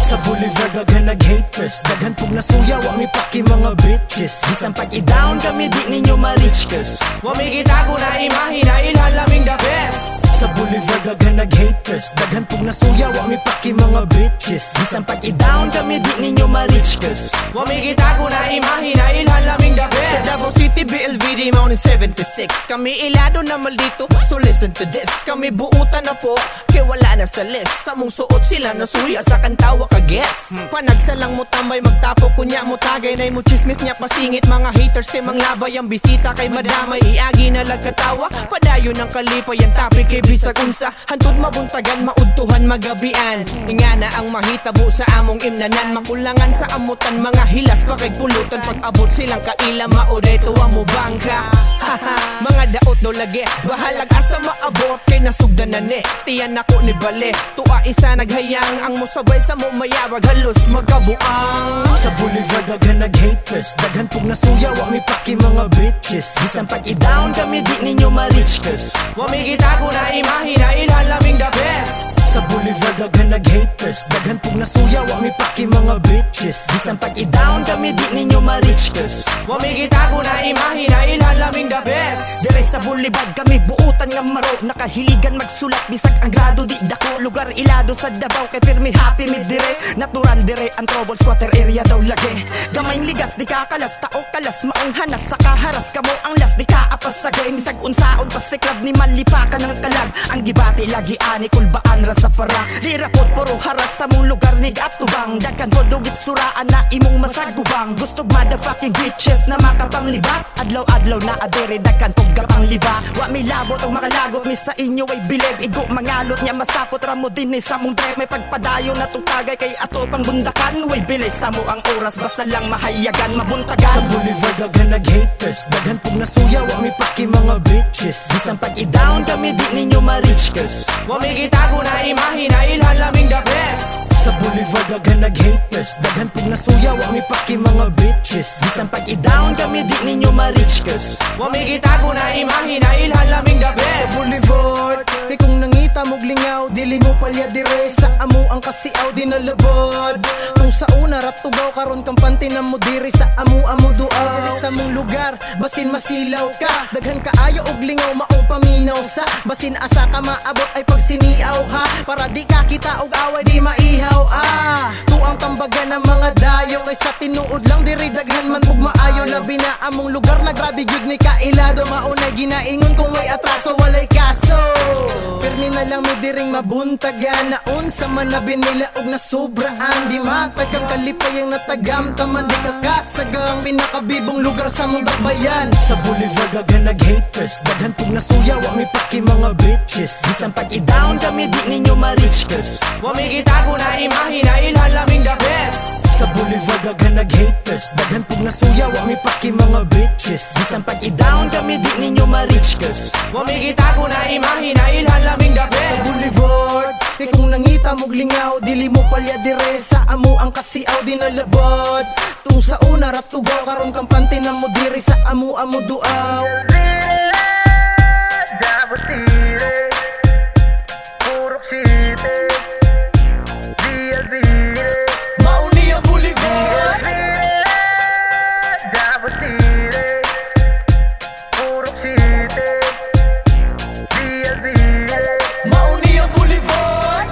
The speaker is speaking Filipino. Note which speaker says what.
Speaker 1: Sa Boulevard daghan nag-haters, daghan pug nasuya, wa mi paki mga bitches. Bisan pag i-down kami di ninyo ma-reach cause
Speaker 2: wa mi gitago na imahe na ilhan laming the best.
Speaker 1: Sa Boulevard daghan nag-haters, daghan pug nasuya, wa mi paki mga bitches. Bisan pag i-down kami di ninyo ma-reach cause
Speaker 2: wa mi gitago na imahe na ilhan laming the best. Sa Davao City, BLVD, Mountain 76 kami ilado na maldito, so listen to this. Kami buutan na po, kay wala na sa list. Sa mong suot sila nasuya sa kantawa ka gets. Panagsalang mo tambay, magtapo kunya mo tagay. Nay mo chismis niya pasingit, mga haters kay manglabay. Ang bisita kay madamay, iagi na lagkatawa. Padayon ng kalipay, ang topic kay bisag unsa. Hantod mabuntagan, maudtuhan magabian. Ingana ang mahitabo sa among imnanan. Makulangan sa amutan, mga hilas pa kay pulutan. Pag abot silang kaila, mauday tuwa mo bangka. Mga daot do lagi, bahalag asa maabot kay nasugdan na ni. Tiyan ako ni bale, tuwa isa naghayang. Ang musabay sa mo mayawag, halos magkabuang.
Speaker 1: Sa Boulevard daghan nag-haters, daghan pug nasuya, wa mi paki mga bitches. Bisan pag i-down kami di ninyo ma-reach cause
Speaker 2: wa mi gitago na imahe na ilhan laming the best.
Speaker 1: Sa Boulevard daghan nag-haters, daghan pug nasuya, wa mi paki mga bitches. Bisan pag i-down kami di ninyo ma-reach cause
Speaker 2: wa mi gitago na imahe na ilhan laming the best.
Speaker 3: Dire sa Boulevard kami buutan nga maro, nakahiligan magsulat bisag ang grado di dako. Lugar ilado sa Davao kay pirmi happy mid dire. Natural dire ang trouble squatter area daw lagi. Gamay ligas di kakalas, tao kalas maong hanas. Sa kaharas kamo ang las di kaapas sa game. Bisag unsaon pa si club ni malipakan ng kalag. Ang gibati lagi ani kulbaan ra sa para. Di rapot puro haras sa mong lugar ni gatubang. Daghan podugit suraan na imong masagubang. Gustog motherfucking bitches na makapanglibat. Adlaw-adlaw na adere daghan gapang liba. Wa mi labot o makalagot mi sa inyo ay bilib. Igo mangalot niya masapot ramo din ni sa mong drive. May pagpadayo na tutagay kay ato pang bundakan. Way bilis sa mo ang oras basta lang mahayagan mabuntagan.
Speaker 1: Sa Boulevard daghan nag-haters, daghan pug nasuya, wa mi paki mga bitches.
Speaker 3: Bisan pag i-down kami di ninyo ma-reach cause
Speaker 2: wa mi gitago na imahe na ilhan laming the best.
Speaker 1: Sa Boulevard daghan nag-haters, daghan pug nasuya, wa mi paki mga bitches.
Speaker 3: Bisan pag i-down kami di ninyo ma-reach cause
Speaker 2: wa mi gitago na imahe na ilhan laming the best.
Speaker 1: Sa Boulevard, kay kung nangita mog lingaw, dili mo palya dire. Sa amo ang kasiaw di nalabod. Kung sa una ratugaw karon kampante na mo diri. Sa amo duaw sa mong lugar, basin masilaw ka. Daghan kaayo og lingaw maong paminaw sa. Basin asa ka maabot ay pagsiniaw ha. Para di ka kita og away di maihaw tuang tambagan ng mga dayo. Kay sa tinuod lang diri daghan man pug maayo. Labi na among lugar na grabe gyud ni kailado. Maunay ginaingon kung may atraso walay kaso. Pirmi na lang mi diring mabuntagan. Naun sa man na binila og nasubraan. Di matagang kalipay ang natagamtaman. Di kakasagang pinakabibong lugar sa mong dakbayan. Sa Boulevard daghan nag-haters, daghan pug nasuya, wa mi paki mga bitches.
Speaker 3: Bisan pag i-down kami di ninyo ma-reach cause
Speaker 2: wa mi gitago na imahe na ilhan laming the best.
Speaker 1: Sa Boulevard daghan nag-haters, daghan pug nasuya, wa mi paki mga bitches.
Speaker 3: Bisan pag i-down kami di ninyo ma-reach cause
Speaker 2: wa mi gitago na imahe na ilhan laming the best.
Speaker 1: Sa Boulevard, kay kung nangita mog lingaw, dili mo palya dire. Sa amo ang kasiaw di nalabod. Tung sa una ratugaw karon kampante na mo diri. Sa amo duaw.
Speaker 4: Davao City, Purok City, BLVD,
Speaker 2: Mauni ang Boulevard.
Speaker 4: Davao City, Purok City, BLVD.
Speaker 2: Mauni ang Boulevard.